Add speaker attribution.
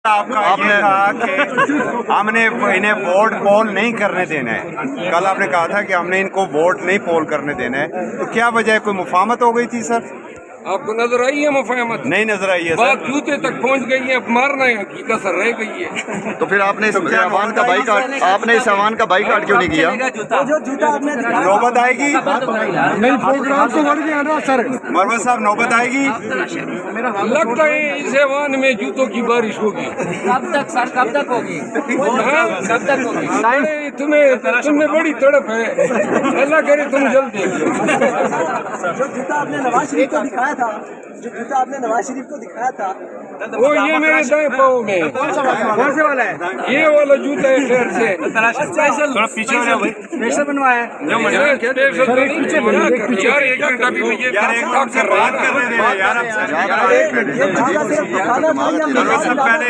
Speaker 1: آپ کا یہ تھا کہ ہم نے انہیں ووٹ پول نہیں کرنے دینا ہے. کل آپ نے کہا تھا کہ ہم نے ان کو ووٹ نہیں پول کرنے دینا ہے، تو کیا وجہ ہے؟ کوئی مفاہمت ہو گئی تھی سر؟
Speaker 2: آپ کو نظر آئی ہے مفاہمت؟
Speaker 1: نہیں نظر آئی ہے
Speaker 2: بات
Speaker 1: سر.
Speaker 2: جوتے تک پہنچ گئی ہے، مارنا ہے کی کسر رہ گئی ہے.
Speaker 3: تو پھر آپ نے اس ایوان کا بائیکاٹ کیوں نہیں کیا؟
Speaker 1: نوبت آئے گی
Speaker 4: نہیں، پروگرام تو بڑھ گیا نا سر.
Speaker 1: مرمت صاحب، نوبت آئے گی.
Speaker 2: لگتا ہے اس ایوان میں جوتوں کی بارش ہوگی.
Speaker 5: کب تک سر، کب تک ہوگی؟ کب تک ہوگی؟
Speaker 2: تم میں بڑی تڑپ ہے، اللہ کرے تم جلد دیکھو.
Speaker 6: جو جوتا آپ نے نواز شریف کو دکھایا تھا،
Speaker 2: وہ یہ میرے دائیں پاؤں میں
Speaker 4: کون سے والا ہے؟
Speaker 2: یہ والا جوتا ہے. خیر سے
Speaker 1: تھوڑا پیچھے ہو جاؤ بھائی.
Speaker 4: اسپیشل بنوایا ہے.
Speaker 2: یار ایک منٹ ابھی
Speaker 1: یار ایک منٹ سے بات کرنے دے یار.
Speaker 6: یہ جوتا صرف دکھانا تھا یا
Speaker 1: پہلے